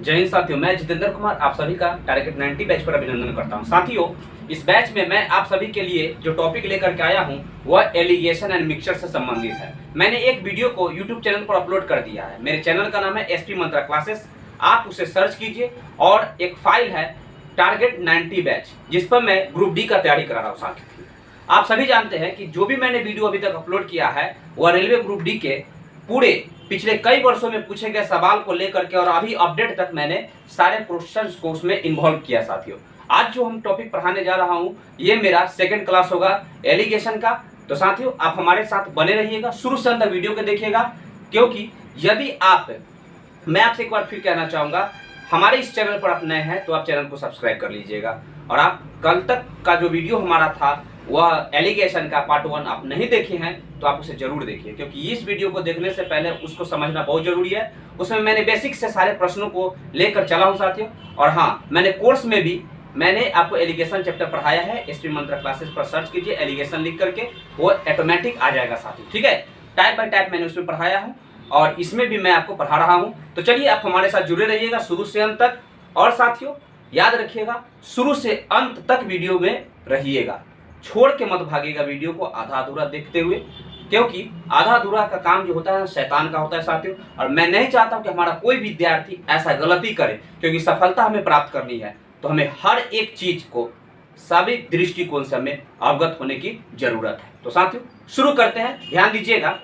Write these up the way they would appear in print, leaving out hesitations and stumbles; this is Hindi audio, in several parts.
जय हिंद साथियों, मैं जितेंद्र कुमार आप सभी का टारगेट 90 बैच पर अभिनंदन करता हूं। साथियों, इस बैच में मैं आप सभी के लिए जो टॉपिक लेकर के आया हूं वह एलिगेशन एंड मिक्सचर से संबंधित है। मैंने एक वीडियो को यूट्यूब चैनल पर अपलोड कर दिया है। मेरे चैनल का नाम है एसपी मंत्रा क्लासेस। आप उसे सर्च कीजिए और एक फाइल है टारगेट 90 बैच, जिस पर मैं ग्रुप डी का तैयारी करा रहा हूँ। साथियों, आप सभी जानते हैं कि जो भी मैंने वीडियो अभी तक अपलोड किया है वह रेलवे ग्रुप डी के पूरे पिछले कई वर्षों में पूछे गए सवाल को लेकर के और अभी अपडेट तक मैंने सारे क्वेश्चंस को उसमें इन्वॉल्व किया। साथियों, आज जो हम टॉपिक पढ़ाने जा रहा हूं ये मेरा सेकंड क्लास होगा एलिगेशन का। तो साथियों, आप हमारे साथ बने रहिएगा, शुरू से अंत वीडियो को देखिएगा, क्योंकि यदि मैं आपसे एक बार फिर कहना चाहूंगा, हमारे इस चैनल पर आप नए हैं तो आप चैनल को सब्सक्राइब कर लीजिएगा। और आप कल तक का जो वीडियो हमारा था वह एलिगेशन का पार्ट 1 आप नहीं देखे हैं तो आप उसे जरूर देखिए, क्योंकि इस वीडियो को देखने से पहले उसको समझना बहुत जरूरी है। उसमें मैंने बेसिक से सारे प्रश्नों को लेकर चला हूं साथियों। और हाँ, मैंने कोर्स में भी मैंने आपको एलिगेशन चैप्टर पढ़ाया है। एसपी मंत्रा क्लासेस पर सर्च कीजिए, एलिगेशन लिख करके वो ऑटोमेटिक आ जाएगा साथियों। ठीक है, टाइप बाय टाइप मैंने उसमें पढ़ाया हूँ और इसमें भी मैं आपको पढ़ा रहा हूँ। तो चलिए, आप हमारे साथ जुड़े रहिएगा शुरू से अंत तक। और साथियों, याद रखिएगा, शुरू से अंत तक वीडियो में रहिएगा, छोड़ के मत भागिएगा वीडियो को आधा अधूरा देखते हुए, क्योंकि आधा अधूरा का काम जो होता है शैतान का होता है साथियों। और मैं नहीं चाहता हूं कि हमारा कोई विद्यार्थी ऐसा गलती करे, क्योंकि सफलता हमें प्राप्त करनी है तो हमें हर एक चीज को सभी दृष्टिकोण से हमें अवगत होने की जरूरत है। तो साथियों, शुरू करते हैं। ध्यान दीजिएगा,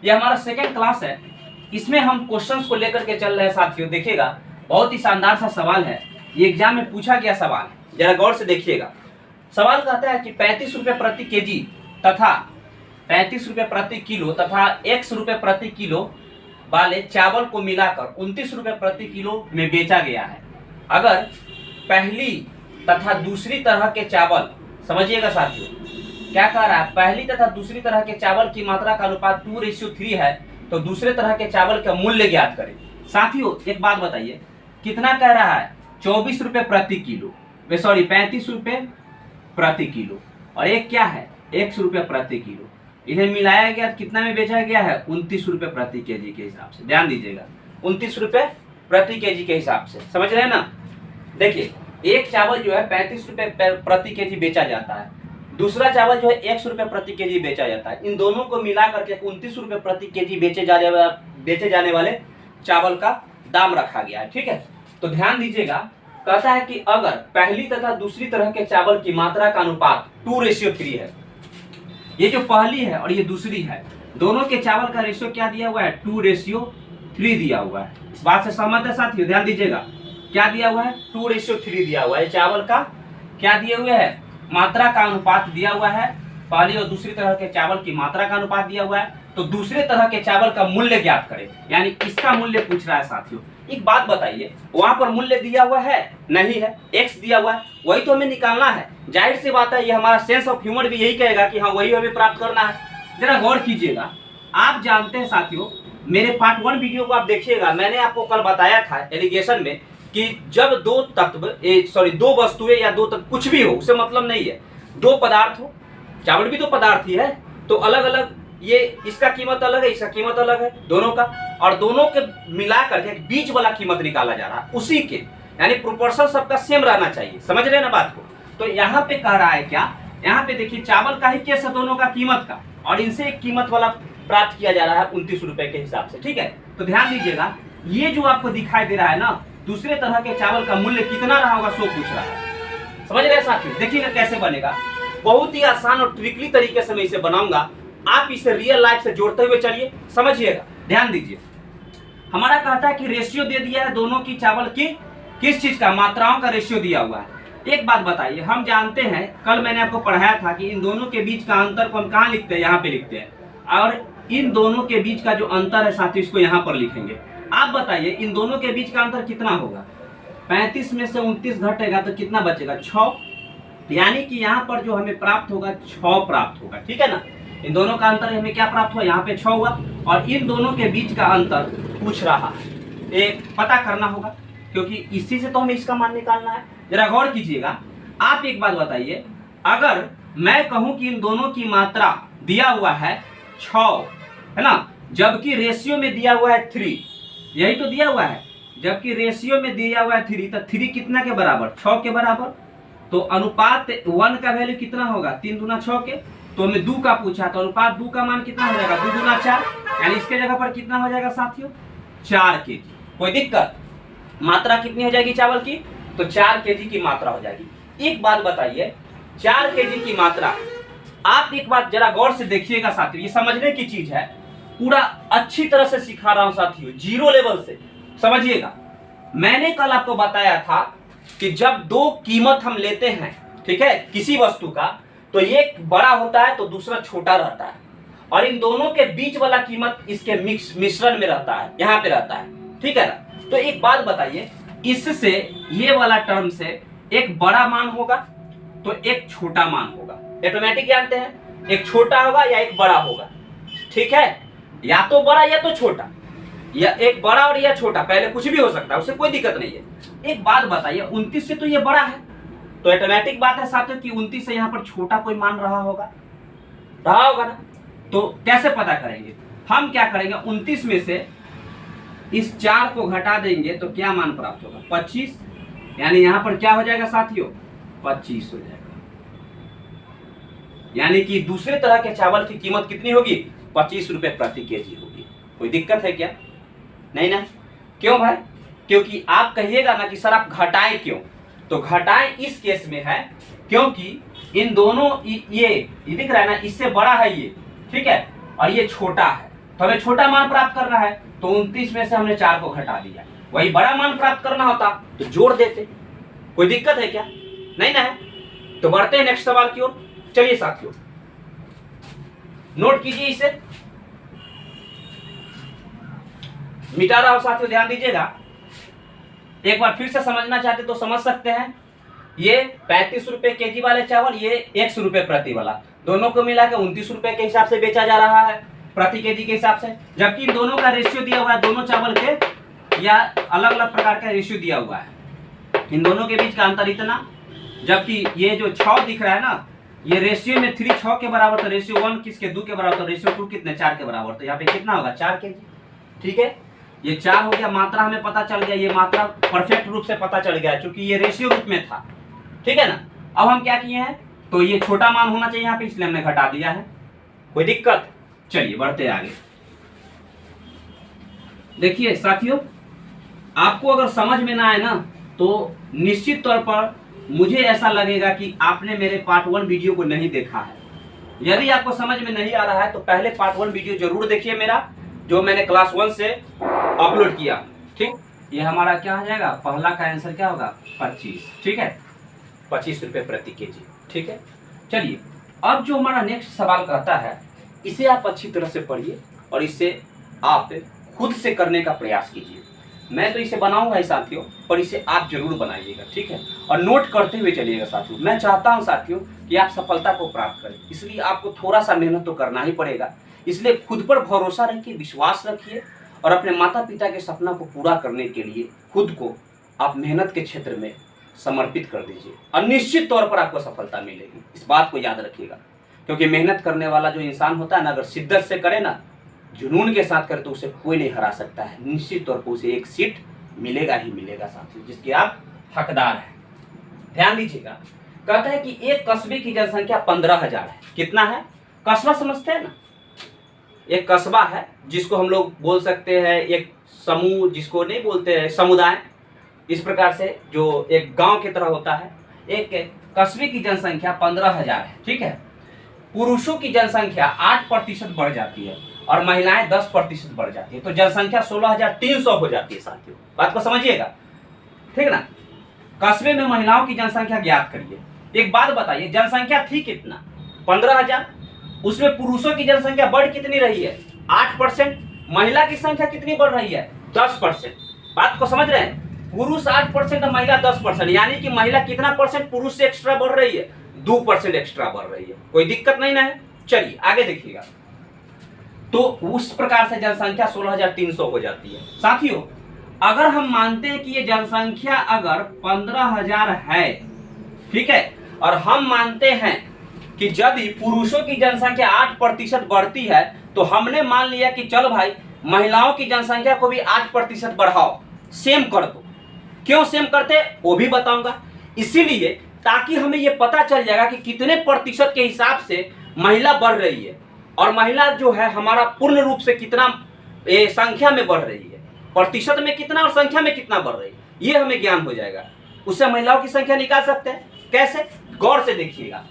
यह हमारा सेकेंड क्लास है। इसमें हम क्वेश्चंस को लेकर के चल रहे हैं साथियों। देखिएगा, बहुत ही शानदार सा सवाल है, ये एग्जाम में पूछा गया सवाल है, जरा गौर से देखिएगा। सवाल कहता है कि 35 रुपए प्रति केजी तथा 35 रुपए प्रति किलो तथा 100 रुपए प्रति किलो वाले चावल को मिलाकर 29 रुपए प्रति किलो में बेचा गया है। अगर पहली तथा दूसरी तरह के चावल, समझिएगा साथियों क्या कह रहा है, पहली तथा दूसरी तरह के चावल की मात्रा का अनुपात 2:3 है, तो दूसरे तरह के चावल का मूल्य ज्ञात करें। साथियों, एक बात बताइए, कितना कह रहा है? 24 रुपए प्रति किलो, 35 रुपए प्रति किलो, और एक क्या है 100 रुपए प्रति किलो। इन्हें मिलाया गया, कितना में बेचा गया है? 29 रुपए प्रति केजी के हिसाब से। ध्यान दीजिएगा, 29 रुपए प्रति केजी के हिसाब से, समझ रहे हैं ना। देखिए, एक चावल जो है 35 रुपए प्रति केजी बेचा जाता है, दूसरा चावल जो है 100 रुपए प्रति केजी बेचा जाता है। इन दोनों को मिला करके 29 रुपए प्रति केजी बेचे जाने वाले चावल का दाम रखा गया है। ठीक है, तो ध्यान दीजिएगा, कहता है कि अगर पहली तथा दूसरी तरह के चावल की मात्रा का अनुपात 2:3 है, ये जो पहली है और ये दूसरी है, दोनों के चावल का रेशियो क्या दिया हुआ है? 2:3 दिया हुआ है। इस बात से सहमत है साथियों? ध्यान दीजिएगा, क्या दिया हुआ है? 2:3 दिया हुआ है। चावल का क्या दिए हुए है? मात्रा का अनुपात दिया हुआ है। पहली और दूसरी तरह के चावल की मात्रा का अनुपात दिया हुआ है, तो दूसरे तरह के चावल का मूल्य ज्ञात करें, यानी इसका मूल्य पूछ रहा है साथियों। एक बात बताइए, वहां पर मूल्य दिया हुआ है? नहीं है, एक्स दिया हुआ है, वही तो हमें निकालना है। जाहिर सी बात है, ये हमारा सेंस ऑफ ह्यूमर भी यही कहेगा कि हाँ वही हमें प्राप्त करना है। जरा गौर कीजिएगा, आप जानते हैं साथियों, मेरे पार्ट 1 वीडियो को आप देखिएगा, मैंने आपको कल बताया था एलिगेशन में कि जब दो वस्तुएं या दो तत्व, कुछ भी हो उससे मतलब नहीं है, दो पदार्थ हो, चावल भी तो पदार्थ ही है, तो अलग अलग, ये इसका कीमत अलग है, इसका कीमत अलग है दोनों का, और दोनों के मिला करके बीच वाला कीमत निकाला जा रहा है उसी के, यानी प्रोपोर्शन सबका सेम रहना चाहिए। समझ रहे हैं ना बात को? तो यहाँ पे कह रहा है क्या, यहाँ पे देखिए, चावल का ही केस है दोनों का कीमत का, और इनसे एक कीमत वाला प्राप्त किया जा रहा है 29 रुपए के हिसाब से। ठीक है, तो ध्यान दीजिएगा, ये जो आपको दिखाई दे रहा है ना, दूसरे तरह के चावल का मूल्य कितना रहा होगा सो पूछ रहा है। समझ रहे हैं साथियों? देखिएगा कैसे बनेगा, बहुत ही आसान और ट्रिकली तरीके से मैं इसे बनाऊंगा। आप इसे रियल लाइफ से जोड़ते हुए चलिए, समझिएगा। ध्यान दीजिए, हमारा कहता है कि रेशियो दे दिया है दोनों की, चावल की किस चीज का? मात्राओं का रेशियो दिया हुआ है। एक बात बताइए, हम जानते हैं, कल मैंने आपको पढ़ाया था कि इन दोनों के बीच का अंतर को हम कहाँ लिखते हैं? यहाँ पे लिखते हैं, और इन दोनों के बीच का जो अंतर है साथियों, इसको यहाँ पर लिखेंगे। आप बताइए, इन दोनों के बीच का अंतर कितना होगा? 35 में से 29 घटेगा तो कितना बचेगा? 6, यानी कि यहाँ पर जो हमें प्राप्त होगा 6 प्राप्त होगा। ठीक है ना, इन दोनों का अंतर हमें क्या प्राप्त हुआ? यहाँ पे 6 हुआ, और इन दोनों के बीच का अंतर पूछ रहा है, एक पता करना होगा, क्योंकि इसी से तो हमें इसका मान निकालना है। जरा गौर कीजिएगा, आप एक बात बताइए, अगर मैं कहूं कि इन दोनों की मात्रा दिया हुआ है 6, है ना, जबकि रेशियो में दिया हुआ है 3, यही तो दिया हुआ है, जबकि रेशियो में दिया हुआ है 3, तो 3 कितना के बराबर, 6 के बराबर। तो अनुपात 1 का वैल्यू कितना होगा, 3 दूना 6 के। तो हमें 2 का पूछा, तो अनुपात 2 का मान कितना हो जाएगा, 2 दूना 4, यानी इसके जगह पर कितना हो जाएगा साथियों, 4 kg। कोई दिक्कत, मात्रा कितनी हो जाएगी चावल की, तो 4 kg की मात्रा हो जाएगी। एक बात बताइए, 4 kg की मात्रा, आप एक बात जरा गौर से देखिएगा साथियों, ये समझने की चीज है, पूरा अच्छी तरह से सिखा रहा हूं साथियों, 0 लेवल से समझिएगा। मैंने कल आपको बताया था कि जब दो कीमत हम लेते हैं, ठीक है, किसी वस्तु का, तो एक बड़ा होता है तो दूसरा छोटा रहता है, और इन दोनों के बीच वाला कीमत इसके मिश्रण में रहता है, यहाँ पे रहता है, ठीक है ना। तो एक बात बताइए, इससे ये वाला टर्म से एक बड़ा मान होगा तो एक छोटा मान होगा, ऑटोमेटिक जानते हैं, एक छोटा होगा या एक बड़ा होगा, ठीक है, या तो बड़ा या तो छोटा, या एक बड़ा और या छोटा, पहले कुछ भी हो सकता है, उससे कोई दिक्कत नहीं है। एक बात बताइए, 29 से तो ये बड़ा है, तो ऑटोमेटिक बात है साथियों कि 29 से यहाँ पर छोटा कोई मान रहा होगा ना। तो कैसे पता करेंगे, हम क्या करेंगे, 29 में से इस 4 को घटा देंगे तो क्या मान प्राप्त होगा, 25, यानी यहाँ पर क्या हो जाएगा साथियों, 25 हो जाएगा। यानी कि दूसरे तरह के चावल की कीमत कितनी होगी, 25 रुपए प्रति केजी होगी। कोई दिक्कत है क्या, नहीं ना। क्यों भाई, क्योंकि आप कहिएगा ना कि सर आप घटाएं क्यों, तो घटाएं इस केस में है क्योंकि इन दोनों ये दिख रहा है ना, इससे बड़ा है ये, ठीक है, और ये छोटा है, तो हमें छोटा मान प्राप्त करना है, तो 29 में से हमने 4 को घटा दिया। वही बड़ा मान प्राप्त करना होता तो जोड़ देते। कोई दिक्कत है क्या, नहीं ना है। तो बढ़ते हैं नेक्स्ट सवाल की ओर। चलिए साथियों, नोट कीजिए इसे, मिटा रहा हूं साथियों, ध्यान दीजिएगा। एक बार फिर से समझना चाहते तो समझ सकते हैं। ये 35 रुपए केजी वाले चावल, ये 100 रुपए प्रति वाला, दोनों को मिला के 29 रुपए के हिसाब से बेचा जा रहा है प्रति केजी के हिसाब से। जबकि इन दोनों का रेशियो दिया हुआ है, दोनों चावल के या अलग अलग प्रकार का रेशियो दिया हुआ है, इन दोनों के बीच का अंतर इतना। जबकि ये जो 6 दिख रहा है ना, ये रेशियो में 3 6 के बराबर, तो रेशियो 1 किसके, 2 के बराबर, तो रेशियो 2 कितने, 4 के बराबर, तो यहाँ पे कितना होगा, 4 केजी, ठीक है। ये 4 हो गया, मात्रा हमें पता चल गया, ये मात्रा परफेक्ट रूप से पता चल गया क्योंकि ये रेशियो रूप में था, ठीक है ना। अब हम क्या किए हैं, तो ये छोटा मान होना चाहिए यहाँ पे, इसलिए हमने घटा दिया है। कोई दिक्कत, चलिए बढ़ते आगे। देखिए साथियों, आपको अगर समझ में ना आए ना, तो निश्चित तौर पर मुझे ऐसा लगेगा कि आपने मेरे पार्ट 1 वीडियो को नहीं देखा है। यदि आपको समझ में नहीं आ रहा है तो पहले पार्ट 1 वीडियो जरूर देखिए मेरा, जो मैंने क्लास 1 से अपलोड किया, ठीक। ये हमारा क्या हो जाएगा, पहला का आंसर क्या होगा, 25, ठीक है, 25 रुपए प्रति केजी, ठीक है। चलिए, अब जो हमारा नेक्स्ट सवाल कहता है, इसे आप अच्छी तरह से पढ़िए और इसे आप खुद से करने का प्रयास कीजिए। मैं तो इसे बनाऊंगा ही साथियों, पर इसे आप जरूर बनाइएगा, ठीक है, और नोट करते हुए चलिएगा साथियों। मैं चाहता हूं साथियों कि आप सफलता को प्राप्त करें, इसलिए आपको थोड़ा सा मेहनत तो करना ही पड़ेगा। इसलिए खुद पर भरोसा रखिए, विश्वास रखिए, और अपने माता पिता के सपना को पूरा करने के लिए खुद को आप मेहनत के क्षेत्र में समर्पित कर दीजिए, और निश्चित तौर पर आपको सफलता मिलेगी। इस बात को याद रखिएगा, क्योंकि मेहनत करने वाला जो इंसान होता है ना, अगर शिद्दत से करे ना, जुनून के साथ करे, तो उसे कोई नहीं हरा सकता है। निश्चित तौर पर उसे एक सीट मिलेगा ही मिलेगा साथियों, जिसके आप हकदार हैं। ध्यान दीजिएगा, कहता है कि एक कस्बे की जनसंख्या 15,000 है। कितना है, कस्बा समझते हैं ना, एक कस्बा है जिसको हम लोग बोल सकते हैं एक समूह, जिसको नहीं बोलते हैं समुदाय, इस प्रकार से जो एक गांव की तरह होता है। एक कस्बे की जनसंख्या 15,000 है, ठीक है। पुरुषों की जनसंख्या 8% बढ़ जाती है और महिलाएं 10% बढ़ जाती है, तो जनसंख्या 16,300 हो जाती है साथियों। बात को समझिएगा, ठीक ना। कस्बे में महिलाओं की जनसंख्या ज्ञात करिए। एक बात बताइए, जनसंख्या थी कितना, 15,000, उसमें पुरुषों की जनसंख्या बढ़ कितनी रही है, 8%, महिला की संख्या कितनी बढ़ रही है, 10%। बात को समझ रहे हैं, पुरुष 8% और महिला 10%, यानी कि महिला कितना परसेंट पुरुष से एक्स्ट्रा बढ़ रही है, 2% एक्स्ट्रा बढ़ रही है। कोई दिक्कत नहीं ना है। चलिए आगे देखिएगा, तो उस प्रकार से जनसंख्या 16,300 हो जाती है। साथियों, अगर हम मानते हैं कि ये जनसंख्या अगर 15,000 है, ठीक है, और हम मानते हैं कि यदि पुरुषों की जनसंख्या 8% बढ़ती है, तो हमने मान लिया कि चलो भाई महिलाओं की जनसंख्या को भी 8% बढ़ाओ, सेम कर दो। क्यों सेम करते वो भी बताऊंगा। इसीलिए ताकि हमें ये पता चल जाएगा कि कितने प्रतिशत के हिसाब से महिला बढ़ रही है और महिला जो है हमारा पूर्ण रूप से कितना संख्या में बढ़ रही है, प्रतिशत में कितना और संख्या में कितना बढ़ रही है, ये हमें ज्ञान हो जाएगा। उससे महिलाओं की संख्या निकाल सकते हैं। कैसे? गौर से देखिएगा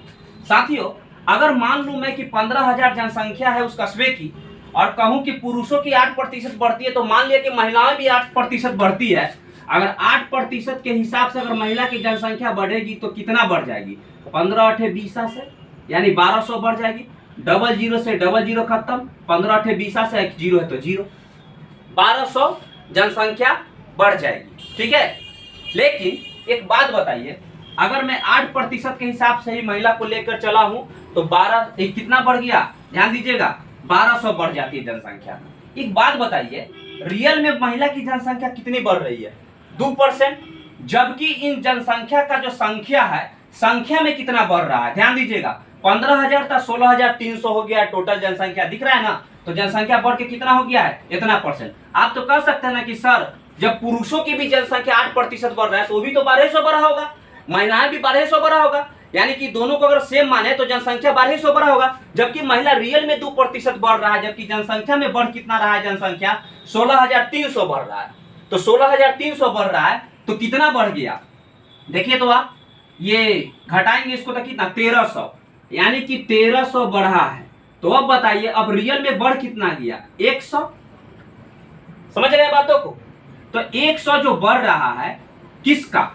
साथियों। अगर मान लूं मैं कि 15,000 जनसंख्या है उस कस्बे की और कहूं कि पुरुषों की 8% बढ़ती है, तो मान लिया कि महिलाएं भी 8% बढ़ती है। अगर 8% के हिसाब से अगर महिला की जनसंख्या बढ़ेगी तो कितना बढ़ जाएगी? 15 8 20 से यानी 1200 बढ़ जाएगी। डबल जीरो से डबल जीरो खत्म, 15 8 20 से एक जीरो है तो जीरो, 1200 जनसंख्या बढ़ जाएगी। ठीक है, लेकिन एक बात बताइए, अगर मैं 8% के हिसाब से ही महिला को लेकर चला हूं तो 12 कितना बढ़ गया? ध्यान दीजिएगा, 1200 बढ़ जाती है जनसंख्या। एक बात बताइए, रियल में महिला की जनसंख्या कितनी बढ़ रही है? 2%। जबकि इन जनसंख्या का जो संख्या है, संख्या में कितना बढ़ रहा है? ध्यान दीजिएगा, 15,000 था 16,300 हो गया टोटल जनसंख्या, दिख रहा है ना? तो जनसंख्या बढ़ के कितना हो गया है? इतना परसेंट। आप तो कह सकते हैं ना कि सर जब पुरुषों की भी जनसंख्या 8% बढ़ रहा है तो भी तो 1200 बढ़ा होगा, महिलाएं भी 1200 बढ़ा होगा, यानी कि दोनों को अगर सेम माने तो जनसंख्या 1200 बढ़ा होगा। जबकि महिला रियल में 2% बढ़ रहा है, जबकि जनसंख्या में बढ़ कितना रहा है? जनसंख्या 16,300 बढ़ रहा है। तो 16,300 बढ़ रहा है तो कितना बढ़ गया? देखिए तो आप ये घटाएंगे इसको तो कितना? 1300, यानी कि 1300 बढ़ा है। तो अब बताइए, अब रियल में बढ़ कितना गया? 100। समझ रहे हैं बातों को? तो 100 जो बढ़ रहा है किसका?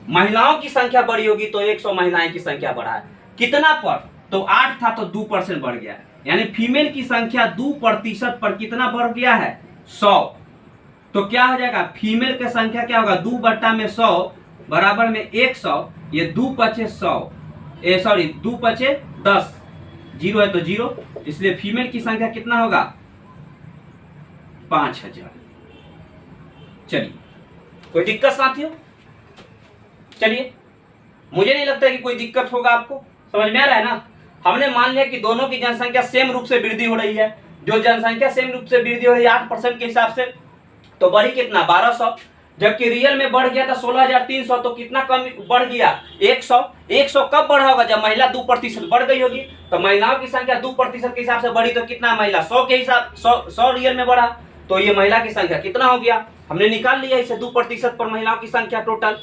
महिलाओं की संख्या बढ़ी होगी तो 100 महिलाएं की संख्या बढ़ा है। कितना पर? तो 8 था तो 2% बढ़ गया, यानी फीमेल की संख्या 2% पर कितना बढ़ गया है? 100। तो क्या हो जाएगा? फीमेल की संख्या क्या होगा? 2/100 बराबर में 100। ये 2 पचे 100, सॉरी 2 पचे 10, जीरो है तो जीरो, इसलिए फीमेल की संख्या कितना होगा? 5000। चलिए, कोई दिक्कत साथियों? चलिए, मुझे नहीं लगता कि कोई दिक्कत होगा आपको, समझ में आ रहा है ना? हमने मान लिया कि दोनों की जनसंख्या सेम रूप से वृद्धि हो रही है। जो जनसंख्या सेम रूप से वृद्धि हो रही है 8% के हिसाब से, तो बढ़ी कितना? 1200। जबकि रियल में बढ़ गया था 16,300, तो कितना कम बढ़ गया? 100। 100 कब बढ़ा होगा? जब महिला 2% बढ़ गई होगी। तो महिलाओं की संख्या 2% के हिसाब से बढ़ी तो कितना? महिला 100 के हिसाब 100 रियल में बढ़ा, तो ये महिला की संख्या कितना हो गया? हमने निकाल लिया इसे 2% पर महिलाओं की संख्या टोटल।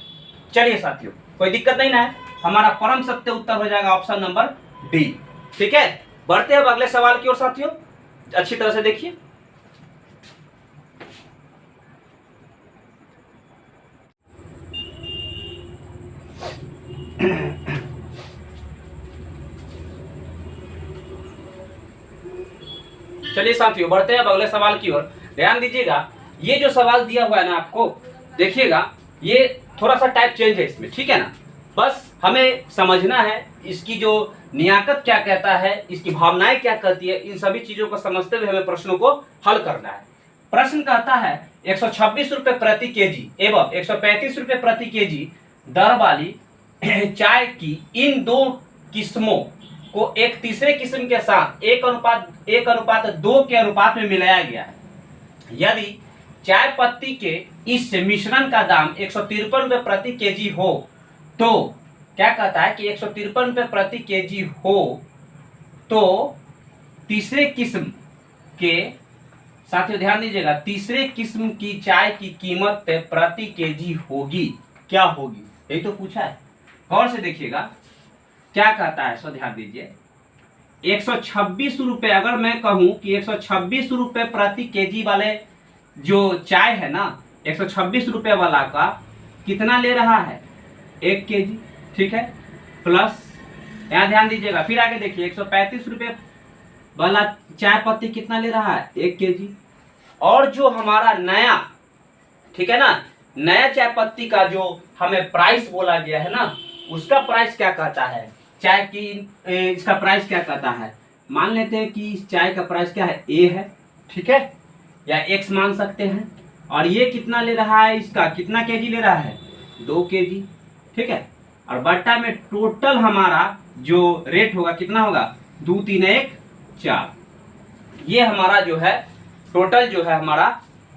चलिए साथियों, कोई दिक्कत नहीं ना है? हमारा परम सत्य उत्तर हो जाएगा ऑप्शन नंबर डी। ठीक है, बढ़ते हैं अब अगले सवाल की ओर साथियों, अच्छी तरह से देखिए। चलिए साथियों, बढ़ते हैं अब अगले सवाल की ओर। ध्यान दीजिएगा, ये जो सवाल दिया हुआ है ना आपको, देखिएगा ये थोड़ा सा टाइप चेंज है इसमें, ठीक है ना? बस हमें समझना है इसकी जो नियाकत क्या कहता है, इसकी भावनाएं क्या कहती है, इन सभी चीजों को समझते हुए हमें प्रश्नों को हल करना है। प्रश्न कहता है 126 रुपए प्रति केजी एवं 135 रुपए प्रति केजी दर वाली चाय की इन दो किस्मों को एक तीसरे किस्म के साथ 1:2 के अनुपात में मिलाया गया है। यदि चाय पत्ती के इस मिश्रण का दाम 153 रुपए प्रति केजी हो, तो क्या कहता है कि 153 रुपए प्रति केजी हो तो तीसरे किस्म के, साथियों ध्यान दीजिएगा, तीसरे किस्म की चाय की कीमत प्रति केजी होगी, क्या होगी? यही तो पूछा है, गौर से देखिएगा क्या कहता है। सो ध्यान दीजिए, 126 रुपए, अगर मैं कहूं कि 126 रुपए प्रति केजी वाले जो चाय है ना, 126 रुपए वाला का कितना ले रहा है? 1 केजी, ठीक है, प्लस यहाँ ध्यान दीजिएगा, फिर आगे देखिए 135 रुपए वाला चाय पत्ती कितना ले रहा है? 1 केजी। और जो हमारा नया, ठीक है ना, नया चाय पत्ती का जो हमें प्राइस बोला गया है ना, उसका प्राइस क्या कहता है? चाय की इसका प्राइस क्या कहता है? मान लेते हैं कि इस चाय का प्राइस क्या है? ए है, ठीक है, या एक्स मान सकते हैं। और ये कितना ले रहा है? इसका कितना केजी ले रहा है? 2 केजी, ठीक है। और बट्टा में टोटल हमारा जो रेट होगा कितना होगा? 2 3 1 4। ये हमारा जो है टोटल जो है हमारा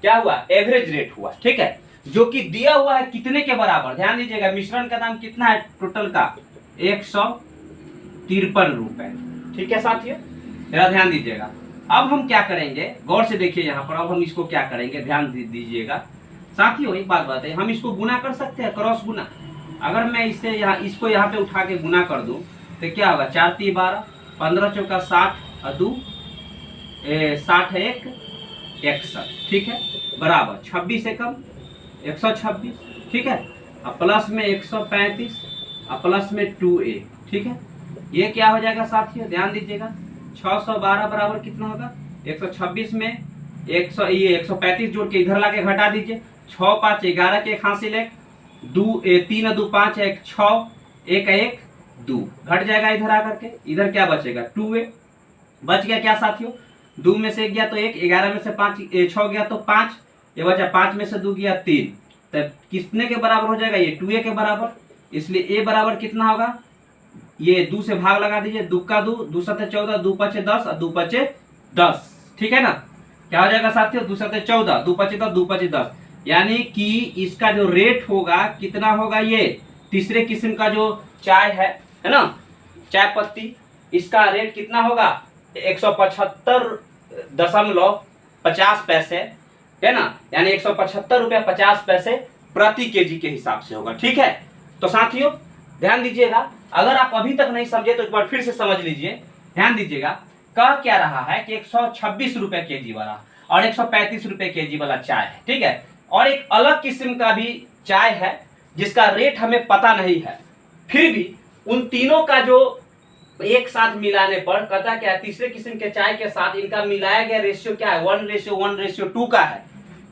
क्या हुआ? एवरेज रेट हुआ, ठीक है। जो कि दिया हुआ है कितने के बराबर, ध्यान दीजिएगा, मिश्रण का दाम कितना है टोटल का 153 रुपए। ठीक है साथियों, जरा ध्यान दीजिएगा। अब हम क्या करेंगे, गौर से देखिए यहाँ पर, अब हम इसको क्या करेंगे, ध्यान दीजिएगा साथियों। एक बात बताइए, हम इसको गुना कर सकते हैं, क्रॉस गुना। अगर मैं इससे इसको यहाँ पे उठा के गुना कर दूं तो क्या होगा, 4 3 12, 15 चौका 60 और 2 60 1 61, ठीक है, बराबर 26 एकम 126, ठीक है, और प्लस में 135 और प्लस में 2a, ठीक है। ये क्या हो जाएगा साथियों, ध्यान दीजिएगा, 612 बराबर कितना होगा, 126 में 135 जोड़ के इधर लाके घटा दीजिए, 6 5 11 के हासिल 1, 3 2 5 1 6 1 1 2, घट जाएगा इधर आकर के, इधर क्या बचेगा 2a बच गया क्या साथियों, 2 में से 1 गया तो 1, 11 में से 5 6 गया तो 5, ये बचा 5 में से 2 गया 3, तब कितने के बराबर हो जाएगा, ये 2a के बराबर। इसलिए a बराबर कितना होगा, ये 2 से भाग लगा दीजिए, 2 का 2, 2 सते 14, 2 पचे 10 और 2 पचे 10, ठीक है ना, क्या हो जाएगा साथियों, 2 सते 14, 2 पचे 10, 2 पचे 10, यानी कि इसका जो रेट होगा कितना होगा, ये तीसरे किस्म का जो चाय है ना, चाय पत्ती, इसका रेट कितना होगा 175.50 पैसे, है ना, यानी 175 रुपया 50 पैसे प्रति केजी के हिसाब से होगा। ठीक है, तो साथियों ध्यान दीजिएगा, अगर आप अभी तक नहीं समझे तो एक बार फिर से समझ लीजिए, ध्यान दीजिएगा। कह क्या रहा है कि 126 रुपए केजी वाला और 135 रुपए केजी वाला चाय है, ठीक है, और एक अलग किस्म का भी चाय है जिसका रेट हमें पता नहीं है, फिर भी उन तीनों का जो एक साथ मिलाने पर कहता क्या है, तीसरे किस्म के चाय के साथ इनका मिलाया गया रेशियो क्या है, 1:1:2 का है।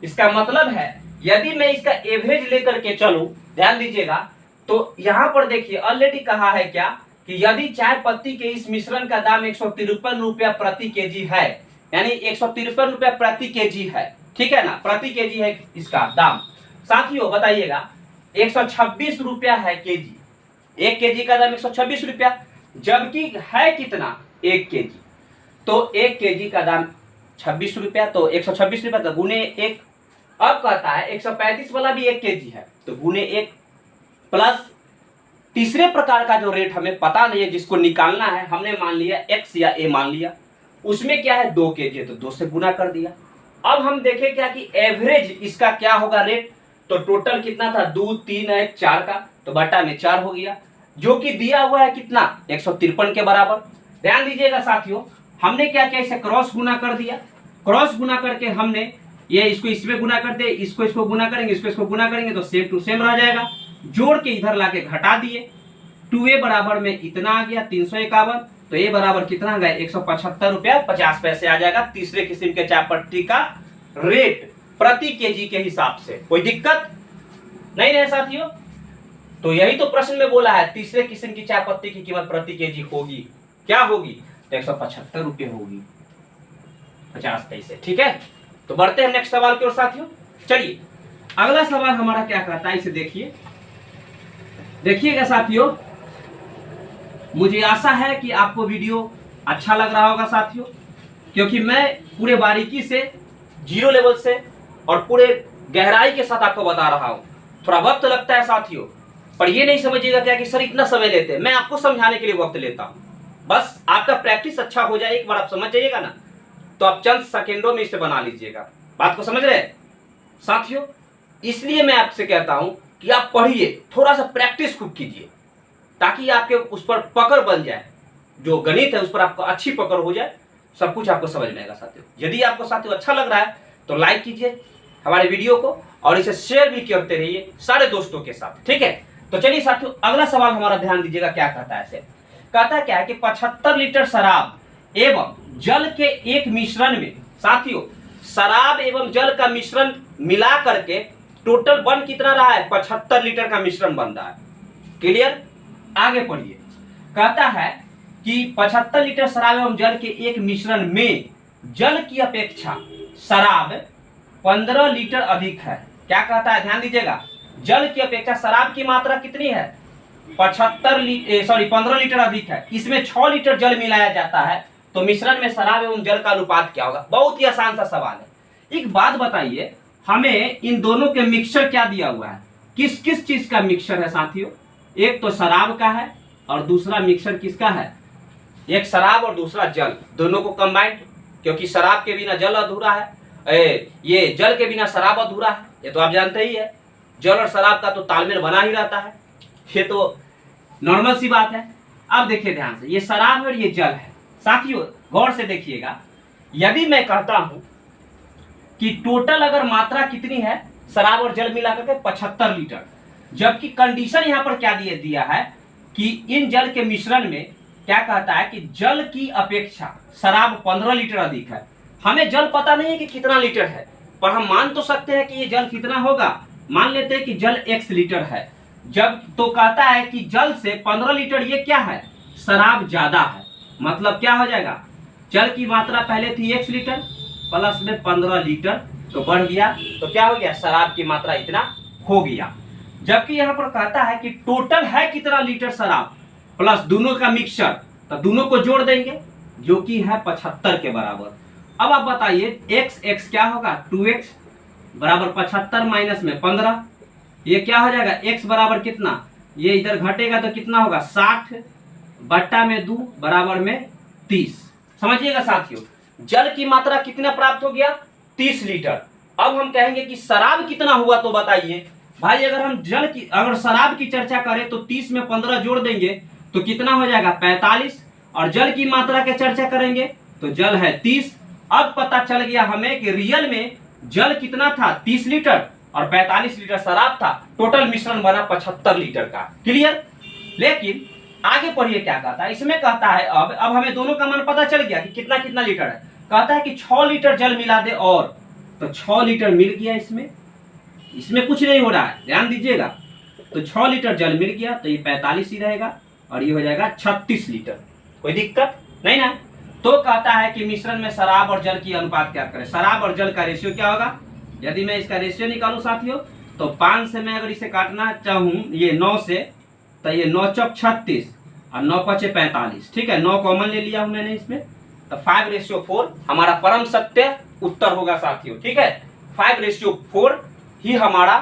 इसका मतलब है यदि मैं इसका एवरेज लेकर के चलूं, ध्यान दीजिएगा, तो यहां पर देखिए ऑलरेडी कहा है क्या कि यदि चाय पत्ती के इस मिश्रण का दाम 153 रुपया प्रति केजी है, यानी 153 रुपया प्रति केजी है, ठीक है ना, प्रति केजी है इसका दाम। साथियों बताइएगा 126 रुपया है केजी, 1 केजी का दाम 126 रुपया, जबकि है कितना 1 केजी, तो 1 केजी का दाम 26 रुपया, तो 126 रुपया तो गुने 1। अब कहता है 135 वाला भी 1 केजी है, तो गुने 1 प्लस तीसरे प्रकार का जो रेट हमें पता नहीं है, जिसको निकालना है, हमने मान लिया x या a मान लिया, उसमें क्या है 2 केजी है, तो 2 से गुना कर दिया। अब हम देखें क्या कि एवरेज इसका क्या होगा रेट, तो टोटल कितना था 2 3 1 4 का, तो बटा में 4 हो गया, जो कि दिया हुआ है कितना 153 के बराबर। ध्यान दीजिएगा साथियों, हमने क्या किया, इसे क्रॉस गुना कर दिया, क्रॉस गुना करके हमने ये इसको इसमें गुना करते, इसको गुना करेंगे, इसको गुना करेंगे तो सेम टू सेम रह जाएगा, जोड़ के इधर लाके घटा दिए, 2a बराबर में इतना आ गया 351, तो a बराबर कितना गया 175 रुपया 50 पैसे आ जाएगा तीसरे किस्म के चाय पत्ती का रेट प्रति केजी के हिसाब से। कोई दिक्कत नहीं है साथियों, तो यही तो प्रश्न में बोला है, तीसरे किस्म की चाय पत्ती की कीमत प्रति केजी होगी, क्या होगी, 175 रुपये होगी 50 पैसे। ठीक है, तो बढ़ते हैं नेक्स्ट सवाल की ओर साथियों। चलिए अगला सवाल हमारा क्या कहता है, इसे देखिएगा साथियों। मुझे आशा है कि आपको वीडियो अच्छा लग रहा होगा साथियों, क्योंकि मैं पूरे बारीकी से, जीरो लेवल से और पूरे गहराई के साथ आपको बता रहा हूं। थोड़ा वक्त लगता है साथियों, पर ये नहीं समझिएगा क्या कि सर इतना समय लेते हैं, मैं आपको समझाने के लिए वक्त लेता हूं। बस आपका प्रैक्टिस अच्छा हो जाए, एक बार आप समझ जाइएगा ना, तो आप चंद सेकेंडों में इसे बना लीजिएगा। बात को समझ रहे साथियों? इसलिए मैं आपसे कहता हूं कि आप पढ़िए, थोड़ा सा प्रैक्टिस खूब कीजिए, ताकि आपके उस पर पकड़ बन जाए, जो गणित है उस पर आपको अच्छी पकड़ हो जाए, सब कुछ आपको समझ में आएगा साथियों। यदि आपको साथियों अच्छा लग रहा है तो लाइक कीजिए हमारे वीडियो को और इसे शेयर भी करते रहिए सारे दोस्तों के साथ। ठीक है, तो चलिए साथियों अगला सवाल हमारा ध्यान दीजिएगा, क्या कहता है इसे, कहता क्या है कि 75 लीटर शराब एवं जल के एक मिश्रण में, साथियों शराब एवं जल का मिश्रण मिला करके टोटल बन कितना रहा है, 75 लीटर का मिश्रण बन रहा है। क्लियर? आगे पढ़िए, कहता है कि 75 लीटर शराब एवं जल के एक मिश्रण में जल की अपेक्षा शराब 15 लीटर अधिक है। क्या कहता है, ध्यान दीजिएगा, जल की अपेक्षा शराब की मात्रा कितनी है, 15 लीटर अधिक है। इसमें 6 लीटर जल मिलाया जाता है, तो मिश्रण में शराब एवं जल का अनुपात क्या होगा। बहुत ही आसान सा सवाल है। एक बात बताइए, हमें इन दोनों के मिक्सचर क्या दिया हुआ है, किस किस चीज का मिक्सचर है साथियों। एक तो शराब का है और दूसरा मिक्सचर किसका है, एक शराब और दूसरा जल, दोनों को कंबाइंड, क्योंकि शराब के बिना जल अधूरा है, ये जल के बिना शराब अधूरा है, ये तो आप जानते ही है। जल और शराब का तो तालमेल बना ही रहता है, ये तो नॉर्मल सी बात है। अब देखिए ध्यान से, ये शराब है और ये जल है। साथियों गौर से देखिएगा, यदि मैं कहता हूं कि टोटल अगर मात्रा कितनी है शराब और जल मिलाकर के 75 लीटर, जबकि कंडीशन यहां पर क्या दिया है कि इन जल के मिश्रण में क्या कहता है कि जल की अपेक्षा शराब 15 लीटर अधिक है। हमें जल पता नहीं है कि कितना लीटर है, पर हम मान तो सकते हैं कि ये जल कितना होगा। मान लेते हैं कि जल x लीटर है, जब तो कहता है कि जल से 15 लीटर ये क्या है, शराब ज्यादा है। मतलब क्या हो जाएगा, जल की मात्रा पहले थी x लीटर प्लस में 15 लीटर तो बढ़ गया, तो क्या हो गया, शराब की मात्रा इतना हो गया। जबकि यहाँ पर कहता है कि टोटल है कितना लीटर शराब प्लस दोनों का मिक्सचर, तो दोनों को जोड़ देंगे जो कि है 75 के बराबर। अब आप बताइए x क्या होगा, 2x बराबर 75 माइनस में 15, ये क्या हो जाएगा, x बराबर कितना, ये इधर घटेगा तो कितना होगा 60 बट्टा में 2 बराबर में 30। समझिएगा साथियों, जल की मात्रा कितना प्राप्त हो गया, 30 लीटर। अब हम कहेंगे कि शराब कितना हुआ, तो बताइए भाई। अगर हम अगर शराब की चर्चा करें तो 30 में 15 जोड़ देंगे तो कितना हो जाएगा 45, और जल की मात्रा की चर्चा करेंगे तो जल है 30। अब पता चल गया हमें कि रियल में जल कितना था 30 लीटर और 45 लीटर शराब था, टोटल मिश्रण बना 75 लीटर का। क्लियर। लेकिन आगे पढ़िए क्या कहता है, इसमें कहता है अब हमें दोनों का मान पता चल गया कि कितना कितना लीटर है। कहता है कि 6 लीटर जल मिला दे, और तो 6 लीटर मिल गया, इसमें कुछ नहीं हो रहा है, ध्यान दीजिएगा। तो 6 लीटर जल मिल गया तो ये 45 ही रहेगा और ये हो जाएगा 36 लीटर। कोई दिक्कत नहीं ना। तो कहता है कि मिश्रण में शराब और जल की अनुपात क्या करें, शराब और जल का रेशियो क्या होगा। यदि मैं इसका रेशियो निकालूं साथियों तो 5 से मैं अगर इसे काटना चाहूं, ये 9 से, तो ये 9 चौक 36 और 9 पचे 45, ठीक है, 9 कॉमन ले लिया हूं मैंने इसमें, तो 5:4 हमारा परम सत्य उत्तर होगा साथियों। ठीक है, 5:4 ही हमारा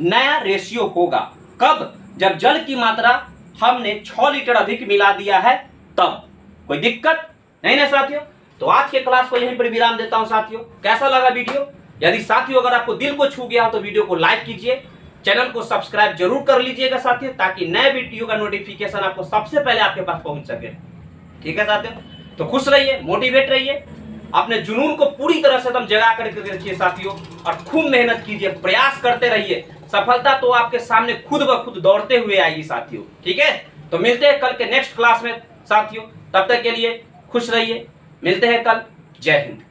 नया रेशियो होगा। कब, जब जल की मात्रा हमने 6 लीटर अधिक मिला दिया है तब। कोई दिक्कत नहीं ना साथियों। तो आज के क्लास को यहीं पर विराम देता हूं साथियों। कैसा लगा वीडियो, यदि साथियों अगर आपको दिल को छू गया हो तो वीडियो को लाइक कीजिए, चैनल को सब्सक्राइब जरूर कर लीजिएगा साथियों, ताकि नए वीडियो का नोटिफिकेशन आपको सबसे पहले आपके पास पहुंच सके। ठीक है साथियों, तो खुश रहिए, मोटिवेट रहिए, अपने जुनून को पूरी तरह से एकदम जगा करके रखिए साथियों, और खूब मेहनत कीजिए, प्रयास करते रहिए। सफलता तो आपके सामने खुद ब खुद दौड़ते हुए आएगी साथियों। ठीक है, तो मिलते हैं कल के नेक्स्ट क्लास में साथियों। तब तक के लिए खुश रहिए, मिलते हैं कल। जय हिंद।